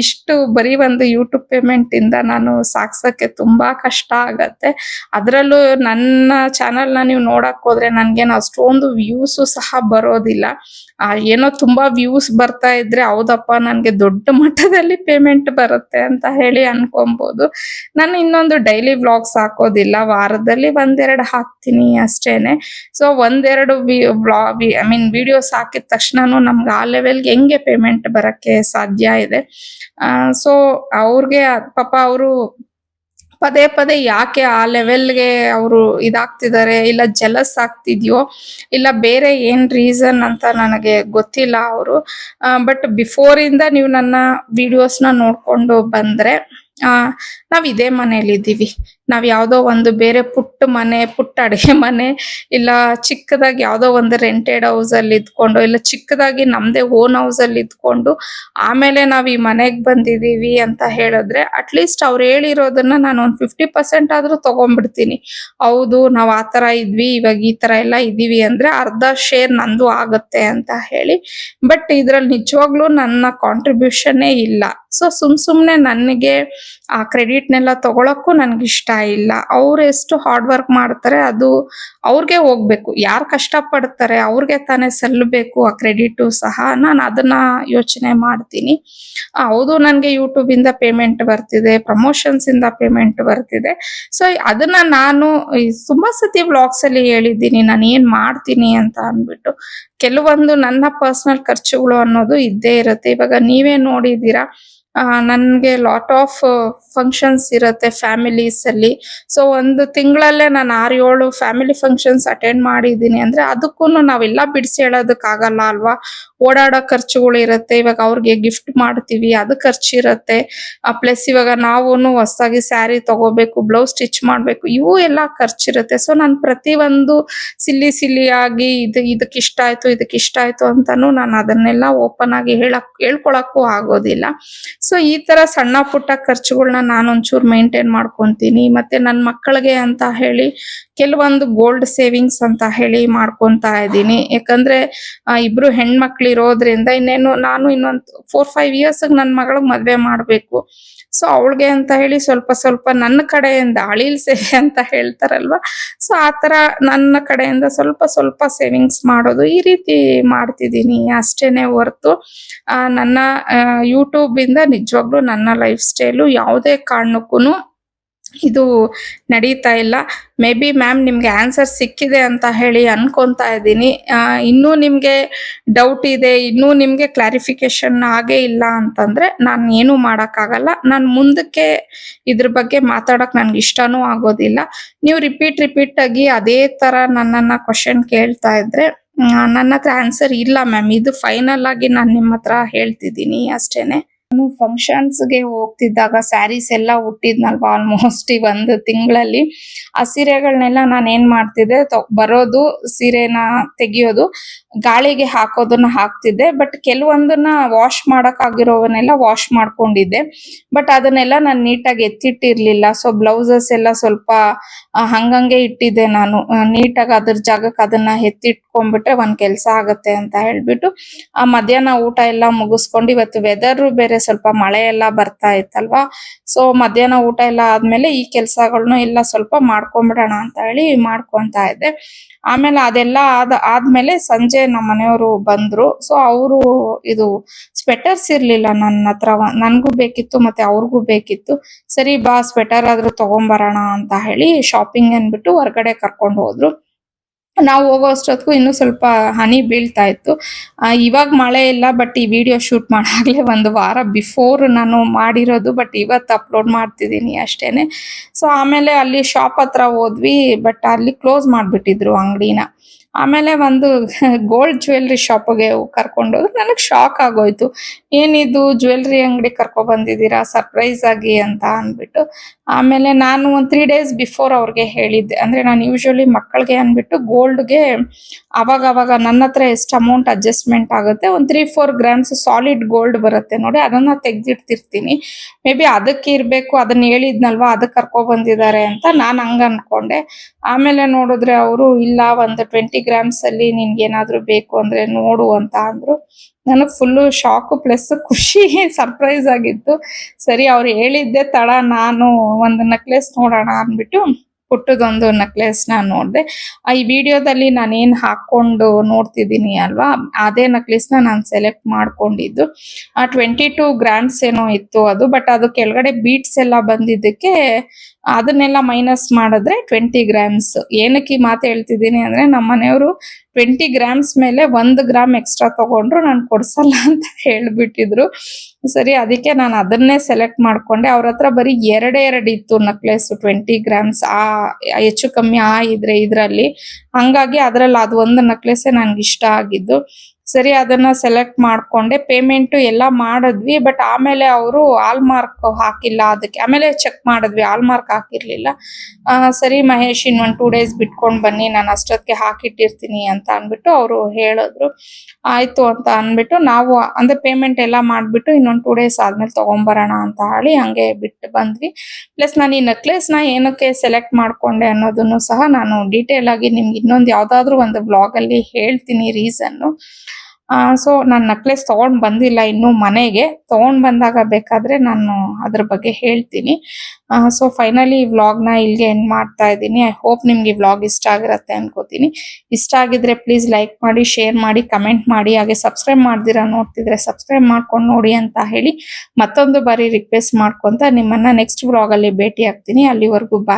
ಇಷ್ಟು ಬರೀ ಒಂದು ಯೂಟ್ಯೂಬ್ ಪೇಮೆಂಟ್ ಇಂದ ನಾನು ಸಾಕ್ಸಕ್ಕೆ ತುಂಬಾ ಕಷ್ಟ ಆಗತ್ತೆ. ಅದರಲ್ಲೂ ನನ್ನ ಚಾನೆಲ್ ನ ನೀವು ನೋಡಕ್ ಹೋದ್ರೆ ನನ್ಗೇನು ಅಷ್ಟೊಂದು ವ್ಯೂಸ್ ಸಹ ಬರೋದಿಲ್ಲ. ಏನೋ ತುಂಬಾ ವ್ಯೂಸ್ ಬರ್ತಾ ಇದ್ರೆ ಹೌದಪ್ಪ ನನ್ಗೆ ದೊಡ್ಡ ಮಟ್ಟದಲ್ಲಿ ಪೇಮೆಂಟ್ ಬರುತ್ತೆ ಅಂತ ಹೇಳಿ ಅನ್ಕೊಬಹುದು. ನಾನು ಇನ್ನೊಂದು ಡೈಲಿ ವ್ಲಾಗ್ಸ್ ಹಾಕೋದಿಲ್ಲ, ವಾರದಲ್ಲಿ 1-2 ಹಾಕ್ತೀನಿ ಅಷ್ಟೇನೆ. ಸೊ 1-2 ವಿಡಿಯೋಸ್ ಹಾಕಿದ ತಕ್ಷಣನು ನಮ್ಗೆ ಆ ಲೆವೆಲ್ಗೆ ಹೆಂಗೆ ಪೇಮೆಂಟ್ ಬರಕ್ಕೆ ಸಾಧ್ಯ ಇದೆ? ಸೊ ಅವ್ರಿಗೆ ಪಾಪ ಅವರು ಪದೇ ಯಾಕೆ ಆ ಲೆವೆಲ್ಗೆ ಅವರು ಇದಾಗ್ತಿದ್ದಾರೆ, ಇಲ್ಲ ಜಲಸ್ ಆಗ್ತಿದ್ಯೋ ಇಲ್ಲ ಬೇರೆ ಏನ್ ರೀಸನ್ ಅಂತ ನನಗೆ ಗೊತ್ತಿಲ್ಲ ಅವರು. ಬಟ್ ಬಿಫೋರ್ ಇಂದ ನೀವು ನನ್ನ ವಿಡಿಯೋಸ್ನ ನೋಡ್ಕೊಂಡು ಬಂದ್ರೆ ನಾವ್ ಇದೇ ಮನೇಲಿ ಇದ್ದೀವಿ. ನಾವ್ ಯಾವ್ದೋ ಒಂದು ಬೇರೆ ಪುಟ್ಟ ಅಡಿಗೆ ಮನೆ ಇಲ್ಲ ಚಿಕ್ಕದಾಗಿ ಯಾವ್ದೋ ಒಂದು ರೆಂಟೆಡ್ ಹೌಸ್ ಅಲ್ಲಿ ಇದ್ಕೊಂಡು ಇಲ್ಲ ಚಿಕ್ಕದಾಗಿ ನಮ್ದೇ ಓನ್ ಹೌಸ್ ಅಲ್ಲಿ ಇದ್ಕೊಂಡು ಆಮೇಲೆ ನಾವ್ ಈ ಮನೆಗ್ ಬಂದಿದೀವಿ ಅಂತ ಹೇಳಿದ್ರೆ ಅಟ್ಲೀಸ್ಟ್ ಅವ್ರು ಹೇಳಿರೋದನ್ನ ನಾನು ಒಂದ್ 50% ಆದ್ರೂ ತಗೊಂಡ್ಬಿಡ್ತೀನಿ. ಹೌದು ನಾವ್ ಆ ತರ ಇದ್ವಿ, ಇವಾಗ ಈ ತರ ಎಲ್ಲ ಇದೀವಿ ಅಂದ್ರೆ ಅರ್ಧ ಶೇರ್ ನಂದು ಆಗತ್ತೆ ಅಂತ ಹೇಳಿ. ಬಟ್ ಇದ್ರಲ್ಲಿ ನಿಜವಾಗ್ಲೂ ನನ್ನ ಕಾಂಟ್ರಿಬ್ಯೂಷನ್ನೇ ಇಲ್ಲ. ಸೊ ಸುಮ್ನೆ ನನಗೆ ಆ ಕ್ರೆಡಿಟ್ನೆಲ್ಲ ತಗೊಳಕ್ಕೂ ನನ್ಗೆ ಇಷ್ಟ ಇಲ್ಲ. ಅವ್ರು ಎಷ್ಟು ಹಾರ್ಡ್ ವರ್ಕ್ ಮಾಡ್ತಾರೆ ಅದು ಅವ್ರಿಗೆ ಹೋಗ್ಬೇಕು. ಯಾರು ಕಷ್ಟ ಪಡ್ತಾರೆ ಅವ್ರಿಗೆ ತಾನೇ ಸಲ್ಲಬೇಕು ಆ ಕ್ರೆಡಿಟು ಸಹ. ನಾನು ಅದನ್ನ ಯೋಚನೆ ಮಾಡ್ತೀನಿ. ಹೌದು ನನ್ಗೆ ಯೂಟ್ಯೂಬ್ ಇಂದ ಪೇಮೆಂಟ್ ಬರ್ತಿದೆ, ಪ್ರಮೋಷನ್ಸ್ ಇಂದ ಪೇಮೆಂಟ್ ಬರ್ತಿದೆ. ಸೊ ಅದನ್ನ ನಾನು ತುಂಬಾ ಸತಿ ವ್ಲಾಗ್ಸ್ ಅಲ್ಲಿ ಹೇಳಿದ್ದೀನಿ ನಾನು ಏನ್ ಮಾಡ್ತೀನಿ ಅಂತ ಅನ್ಬಿಟ್ಟು. ಕೆಲವೊಂದು ನನ್ನ ಪರ್ಸನಲ್ ಖರ್ಚುಗಳು ಅನ್ನೋದು ಇದ್ದೇ ಇರುತ್ತೆ. ಇವಾಗ ನೀವೇ ನೋಡಿದೀರಾ, ನನ್ಗೆ ಲಾಟ್ ಆಫ್ ಫಂಕ್ಷನ್ಸ್ ಇರುತ್ತೆ ಫ್ಯಾಮಿಲೀಸ್ ಅಲ್ಲಿ. ಸೊ ಒಂದು ತಿಂಗಳಲ್ಲೇ ನಾನು 6-7 ಫ್ಯಾಮಿಲಿ ಫಂಕ್ಷನ್ಸ್ ಅಟೆಂಡ್ ಮಾಡಿದ್ದೀನಿ ಅಂದ್ರೆ ಅದಕ್ಕೂ ನಾವೆಲ್ಲ ಬಿಡಿಸಿ ಹೇಳೋದಕ್ಕಾಗಲ್ಲ ಅಲ್ವಾ. ಓಡಾಡೋ ಖರ್ಚುಗಳು ಇರುತ್ತೆ. ಇವಾಗ ಅವ್ರಿಗೆ ಗಿಫ್ಟ್ ಮಾಡ್ತೀವಿ ಅದು ಖರ್ಚಿರುತ್ತೆ. ಪ್ಲಸ್ ಇವಾಗ ನಾವು ಹೊಸದಾಗಿ ಸ್ಯಾರಿ ತಗೋಬೇಕು, ಬ್ಲೌಸ್ ಸ್ಟಿಚ್ ಮಾಡ್ಬೇಕು, ಇವು ಎಲ್ಲ ಖರ್ಚಿರುತ್ತೆ. ಸೊ ನಾನು ಪ್ರತಿ ಒಂದು ಸಿಲ್ಲಿಯಾಗಿ ಇದಕ್ಕಿಷ್ಟ ಆಯ್ತು ಅಂತಾನು ನಾನು ಅದನ್ನೆಲ್ಲ ಓಪನ್ ಆಗಿ ಹೇಳ್ಕೊಳಕ್ಕೂ ಆಗೋದಿಲ್ಲ. ಸೊ ಈ ತರ ಸಣ್ಣ ಪುಟ್ಟ ಖರ್ಚುಗಳನ್ನ ನಾನು ಒಂಚೂರು ಮೇಂಟೈನ್ ಮಾಡ್ಕೊಂತೀನಿ. ಮತ್ತೆ ನನ್ನ ಮಕ್ಕಳಿಗೆ ಅಂತ ಹೇಳಿ ಕೆಲವೊಂದು ಗೋಲ್ಡ್ ಸೇವಿಂಗ್ಸ್ ಅಂತ ಹೇಳಿ ಮಾಡ್ಕೊಂತಾ ಇದ್ದೀನಿ. ಯಾಕಂದ್ರೆ ಇಬ್ರು ಹೆಣ್ಮಕ್ಳು ಇರೋದ್ರಿಂದ ನಾನು ಇನ್ನೊಂದು 4-5 ಇಯರ್ಸ್ ನನ್ನ ಮಗಳಿಗೆ ಮದ್ವೆ ಮಾಡ್ಬೇಕು. ಸೊ ಅವಳಿಗೆ ಅಂತ ಹೇಳಿ ಸ್ವಲ್ಪ ನನ್ನ ಕಡೆಯಿಂದ ಅಳಿಲ್ ಸೇವೆ ಅಂತ ಹೇಳ್ತಾರಲ್ವಾ, ಸೊ ಆತರ ನನ್ನ ಕಡೆಯಿಂದ ಸ್ವಲ್ಪ ಸೇವಿಂಗ್ಸ್ ಮಾಡೋದು ಈ ರೀತಿ ಮಾಡ್ತಿದ್ದೀನಿ ಅಷ್ಟೇನೆ ಹೊರ್ತು ನನ್ನ ಯೂಟ್ಯೂಬ್ ಇಂದ ನಿಜವಾಗ್ಲೂ ನನ್ನ ಲೈಫ್ ಸ್ಟೈಲು ಯಾವುದೇ ಕಾರಣಕ್ಕೂ ಇದು ನಡೀತಾ ಇಲ್ಲ. ಮೇ ಬಿ ಮ್ಯಾಮ್ ನಿಮ್ಗೆ ಆನ್ಸರ್ ಸಿಕ್ಕಿದೆ ಅಂತ ಹೇಳಿ ಅನ್ಕೊಂತಾ ಇದ್ದೀನಿ. ಇನ್ನೂ ನಿಮ್ಗೆ ಡೌಟ್ ಇದೆ, ಇನ್ನೂ ನಿಮ್ಗೆ ಕ್ಲಾರಿಫಿಕೇಶನ್ ಆಗೇ ಇಲ್ಲ ಅಂತಂದ್ರೆ ನಾನು ಏನು ಮಾಡೋಕ್ಕಾಗಲ್ಲ. ನಾನು ಮುಂದಕ್ಕೆ ಇದ್ರ ಬಗ್ಗೆ ಮಾತಾಡಕ್ ನನ್ಗೆ ಇಷ್ಟನೂ ಆಗೋದಿಲ್ಲ. ನೀವು ರಿಪೀಟ್ ಆಗಿ ಅದೇ ತರ ನನ್ನನ್ನ ಕ್ವಶನ್ ಕೇಳ್ತಾ ಇದ್ರೆ ನನ್ನ ಹತ್ರ ಆನ್ಸರ್ ಇಲ್ಲ ಮ್ಯಾಮ್, ಇದು ಫೈನಲ್ ಆಗಿ ನಾನು ನಿಮ್ಮ ಹತ್ರ ಹೇಳ್ತಿದ್ದೀನಿ ಅಷ್ಟೇನೆ. ನಾನು ಫಂಕ್ಷನ್ಸ್ಗೆ ಹೋಗ್ತಿದ್ದಾಗ ಸ್ಯಾರೀಸ್ ಎಲ್ಲ ಹುಟ್ಟಿದ್ನಲ್ವಾ ಆಲ್ಮೋಸ್ಟ್ ಈ 1 ತಿಂಗಳಲ್ಲಿ, ಆ ಸೀರೆಗಳನ್ನೆಲ್ಲ ನಾನು ಏನ್ ಮಾಡ್ತಿದ್ದೆ, ಬರೋದು ಸೀರೆನ ತೆಗಿಯೋದು, ಗಾಳಿಗೆ ಹಾಕೋದನ್ನ ಹಾಕ್ತಿದ್ದೆ. ಬಟ್ ಕೆಲವೊಂದನ್ನ ವಾಶ್ ಮಾಡಕ್ಕಾಗಿರೋವನ್ನೆಲ್ಲ ವಾಶ್ ಮಾಡ್ಕೊಂಡಿದ್ದೆ. ಬಟ್ ಅದನ್ನೆಲ್ಲ ನಾನು ನೀಟಾಗಿ ಎತ್ತಿಟ್ಟಿರ್ಲಿಲ್ಲ. ಸೊ ಬ್ಲೌಸಸ್ ಎಲ್ಲ ಸ್ವಲ್ಪ ಹಂಗಂಗೆ ಇಟ್ಟಿದ್ದೆ ನಾನು. ನೀಟಾಗಿ ಅದ್ರ ಜಾಗಕ್ಕೆ ಅದನ್ನ ಎತ್ತಿಟ್ಕೊಂಡ್ಬಿಟ್ರೆ ಒಂದ್ ಕೆಲ್ಸ ಆಗತ್ತೆ ಅಂತ ಹೇಳ್ಬಿಟ್ಟು ಮಧ್ಯಾಹ್ನ ಊಟ ಎಲ್ಲ ಮುಗಿಸ್ಕೊಂಡು, ಇವತ್ತು ವೆದರ್ ಬೇರೆ ಸ್ವಲ್ಪ ಮಳೆ ಎಲ್ಲ ಬರ್ತಾ ಇತ್ತಲ್ವಾ. ಸೊ ಮಧ್ಯಾಹ್ನ ಊಟ ಎಲ್ಲ ಆದ್ಮೇಲೆ ಈ ಕೆಲ್ಸಗಳ್ನು ಎಲ್ಲ ಸ್ವಲ್ಪ ಮಾಡ್ಕೊಂಬಿಡೋಣ ಅಂತ ಹೇಳಿ ಮಾಡ್ಕೊಂತಾ ಇದ್ದೆ. ಆಮೇಲೆ ಅದೆಲ್ಲ ಆದ್ಮೇಲೆ ಸಂಜೆ ನಮ್ಮ ಮನೆಯವರು ಬಂದ್ರು. ಸೊ ಅವರು ಇದು ಸ್ವೆಟರ್ಸ್ ಇರ್ಲಿಲ್ಲ ನನ್ನ ಹತ್ರ, ನನ್ಗೂ ಬೇಕಿತ್ತು ಮತ್ತೆ ಅವ್ರಿಗೂ ಬೇಕಿತ್ತು. ಸರಿ ಬಾ ಸ್ವೆಟರ್ ಆದ್ರೂ ತಗೊಂಬರೋಣ ಅಂತ ಹೇಳಿ ಶಾಪಿಂಗ್ ಅನ್ಬಿಟ್ಟು ಹೊರಗಡೆ ಕರ್ಕೊಂಡು ಹೋದ್ರು. ನಾವು ಹೋಗೋ ಅಷ್ಟೊತ್ತಿಗೂ ಇನ್ನೂ ಸ್ವಲ್ಪ ಹನಿ ಬೀಳ್ತಾ ಇತ್ತು. ಇವಾಗ ಮಳೆ ಇಲ್ಲ, ಬಟ್ ಈ ವಿಡಿಯೋ ಶೂಟ್ ಮಾಡಾಗ್ಲೇ 1 ವಾರ ಬಿಫೋರ್ ನಾನು ಮಾಡಿರೋದು, ಬಟ್ ಇವತ್ತು ಅಪ್ಲೋಡ್ ಮಾಡ್ತಿದ್ದೀನಿ ಅಷ್ಟೇನೆ. ಸೊ ಆಮೇಲೆ ಅಲ್ಲಿ ಶಾಪ್ ಹತ್ರ ಹೋದ್ವಿ, ಬಟ್ ಅಲ್ಲಿ ಕ್ಲೋಸ್ ಮಾಡ್ಬಿಟ್ಟಿದ್ರು ಅಂಗಡಿನ. ಆಮೇಲೆ ಒಂದು ಗೋಲ್ಡ್ ಜ್ಯುವೆಲ್ರಿ ಶಾಪ್ಗೆ ಕರ್ಕೊಂಡೋದ್ರು. ನನಗೆ ಶಾಕ್ ಆಗೋಯ್ತು, ಏನಿದು ಜ್ಯುವೆಲ್ರಿ ಅಂಗಡಿ ಕರ್ಕೊ ಬಂದಿದ್ದೀರಾ ಸರ್ಪ್ರೈಸ್ ಆಗಿ ಅಂತ ಅಂದ್ಬಿಟ್ಟು. ಆಮೇಲೆ ನಾನು ಒಂದು 3 ಡೇಸ್ ಬಿಫೋರ್ ಅವ್ರಿಗೆ ಹೇಳಿದ್ದೆ, ಅಂದ್ರೆ ನಾನು ಯೂಶಲಿ ಮಕ್ಕಳಿಗೆ ಅಂದ್ಬಿಟ್ಟು ಗೋಲ್ಡ್ಗೆ ಅವಾಗ ನನ್ನ ಹತ್ರ ಎಷ್ಟು ಅಮೌಂಟ್ ಅಡ್ಜಸ್ಟ್ಮೆಂಟ್ ಆಗುತ್ತೆ, ಒಂದು 3-4 ಗ್ರಾಮ್ಸ್ ಸಾಲಿಡ್ ಗೋಲ್ಡ್ ಬರುತ್ತೆ ನೋಡಿ, ಅದನ್ನ ತೆಗ್ದಿಡ್ತಿರ್ತೀನಿ. ಮೇ ಬಿ ಅದಕ್ಕೆ ಇರ್ಬೇಕು, ಅದನ್ನ ಹೇಳಿದ್ನಲ್ವಾ ಅದಕ್ಕೆ ಕರ್ಕೊ ಬಂದಿದ್ದಾರೆ ಅಂತ ನಾನು ಹಂಗ ಅನ್ಕೊಂಡೆ. ಆಮೇಲೆ ನೋಡಿದ್ರೆ ಅವರು ಇಲ್ಲ, ಒಂದು 20 ಗ್ರಾಮ್ಸ್ ಅಲ್ಲಿ ನಿನ್ಗೆ ಏನಾದ್ರು ಬೇಕು ಅಂದ್ರೆ ನೋಡು ಅಂತ ಅಂದ್ರು. ನನಗೆ ಫುಲ್ಲು ಶಾಕು ಪ್ಲಸ್ ಖುಷಿ, ಸರ್ಪ್ರೈಸ್ ಆಗಿತ್ತು. ಸರಿ ಅವ್ರು ಹೇಳಿದ್ದೆ ತಡ ನಾನು ಒಂದು ನೆಕ್ಲೆಸ್ ನೋಡೋಣ ಅಂದ್ಬಿಟ್ಟು ಪುಟ್ಟದೊಂದು ನೆಕ್ಲೆಸ್ ನ ನೋಡಿದೆ. ಈ ವಿಡಿಯೋದಲ್ಲಿ ನಾನೇನ್ ಹಾಕೊಂಡು ನೋಡ್ತಿದ್ದೀನಿ ಅಲ್ವಾ, ಅದೇ ನೆಕ್ಲೆಸ್ ನಾನು ಸೆಲೆಕ್ಟ್ ಮಾಡ್ಕೊಂಡಿದ್ದು. 22 ಗ್ರಾಮ್ಸ್ ಏನೋ ಇತ್ತು ಅದು, ಬಟ್ ಅದು ಕೆಳಗಡೆ ಬೀಟ್ಸ್ ಎಲ್ಲ ಬಂದಿದ್ದಕ್ಕೆ ಅದನ್ನೆಲ್ಲ ಮೈನಸ್ ಮಾಡಿದ್ರೆ 20 ಗ್ರಾಮ್ಸ್. ಏನಕ್ಕೆ ಈ ಮಾತು ಹೇಳ್ತಿದ್ದೀನಿ ಅಂದ್ರೆ, ನಮ್ಮ ಮನೆಯವರು 20 ಗ್ರಾಮ್ಸ್ ಮೇಲೆ 1 ಗ್ರಾಮ್ ಎಕ್ಸ್ಟ್ರಾ ತಗೊಂಡ್ರು ನಾನು ಕೊಡ್ಸಲ್ಲ ಅಂತ ಹೇಳ್ಬಿಟ್ಟಿದ್ರು. ಸರಿ ಅದಕ್ಕೆ ನಾನು ಅದನ್ನೇ ಸೆಲೆಕ್ಟ್ ಮಾಡ್ಕೊಂಡೆ. ಅವ್ರ ಹತ್ರ ಬರೀ 2 ಇತ್ತು ನೆಕ್ಲೆಸ್ 20 ಗ್ರಾಮ್ಸ್, ಹೆಚ್ಚು ಕಮ್ಮಿ ಇದ್ರಲ್ಲಿ. ಹಂಗಾಗಿ ಅದ್ರಲ್ಲಿ ಅದು ಒಂದು ನೆಕ್ಲೆಸ್ ನನ್ಗೆ ಇಷ್ಟ ಆಗಿದ್ದು. ಸರಿ ಅದನ್ನ ಸೆಲೆಕ್ಟ್ ಮಾಡ್ಕೊಂಡೆ. ಪೇಮೆಂಟ್ ಎಲ್ಲ ಮಾಡಿದ್ವಿ, ಬಟ್ ಆಮೇಲೆ ಅವರು ಹಾಲ್ ಮಾರ್ಕ್ ಹಾಕಿಲ್ಲ ಅದಕ್ಕೆ. ಆಮೇಲೆ ಚೆಕ್ ಮಾಡಿದ್ವಿ, ಹಾಲ್ ಮಾರ್ಕ್ ಹಾಕಿರ್ಲಿಲ್ಲ. ಸರಿ ಮಹೇಶ್ ಇನ್ನೊಂದು 2 ಡೇಸ್ ಬಿಟ್ಕೊಂಡ್ ಬನ್ನಿ, ನಾನು ಅಷ್ಟೊತ್ತಿಗೆ ಹಾಕಿಟ್ಟಿರ್ತೀನಿ ಅಂತ ಅನ್ಬಿಟ್ಟು ಅವರು ಹೇಳಿದ್ರು. ಆಯ್ತು ಅಂತ ಅನ್ಬಿಟ್ಟು ನಾವು ಅಂದ್ರೆ ಪೇಮೆಂಟ್ ಎಲ್ಲ ಮಾಡ್ಬಿಟ್ಟು ಇನ್ನೊಂದು 2 ಡೇಸ್ ಆದ್ಮೇಲೆ ತಗೊಂಬರೋಣ ಅಂತ ಹೇಳಿ ಹಂಗೆ ಬಿಟ್ಟು ಬಂದ್ವಿ. ಪ್ಲಸ್ ನಾನು ಈ ನೆಕ್ಲೆಸ್ ನ ಏನಕ್ಕೆ ಸೆಲೆಕ್ಟ್ ಮಾಡ್ಕೊಂಡೆ ಅನ್ನೋದನ್ನು ಸಹ ನಾನು ಡೀಟೇಲ್ ಆಗಿ ನಿಮ್ಗೆ ಇನ್ನೊಂದು ಯಾವ್ದಾದ್ರು ಒಂದು ವ್ಲಾಗ್ ಅಲ್ಲಿ ಹೇಳ್ತೀನಿ ರೀಸನ್. ಸೊ ನಾನು ನೆಕ್ಲೆಸ್ ತಗೊಂಡ್ ಬಂದಿಲ್ಲ ಇನ್ನು ಮನೆಗೆ, ತಗೊಂಡ್ ಬಂದಾಗ ಬೇಕಾದ್ರೆ ನಾನು ಅದ್ರ ಬಗ್ಗೆ ಹೇಳ್ತೀನಿ. ಸೊ ಫೈನಲಿ ಈ ವ್ಲಾಗ್ನ ಇಲ್ಲಿಗೆ ಎಂಡ್ ಮಾಡ್ತಾ ಇದ್ದೀನಿ. ಐ ಹೋಪ್ ನಿಮ್ಗೆ ಈ ವ್ಲಾಗ್ ಇಷ್ಟ ಆಗಿರತ್ತೆ ಅನ್ಕೋತೀನಿ. ಇಷ್ಟ ಆಗಿದ್ರೆ ಪ್ಲೀಸ್ ಲೈಕ್ ಮಾಡಿ, ಶೇರ್ ಮಾಡಿ, ಕಮೆಂಟ್ ಮಾಡಿ, ಹಾಗೆ ಸಬ್ಸ್ಕ್ರೈಬ್ ಮಾಡ್ದಿರಾ ನೋಡ್ತಿದ್ರೆ ಸಬ್ಸ್ಕ್ರೈಬ್ ಮಾಡ್ಕೊಂಡು ನೋಡಿ ಅಂತ ಹೇಳಿ ಮತ್ತೊಂದು ಬಾರಿ ರಿಕ್ವೆಸ್ಟ್ ಮಾಡ್ಕೊಂತ ನಿಮ್ಮನ್ನ ನೆಕ್ಸ್ಟ್ ವ್ಲಾಗ್ ಅಲ್ಲಿ ಭೇಟಿ ಆಗ್ತೀನಿ. ಅಲ್ಲಿವರೆಗೂ ಬಾಯ್.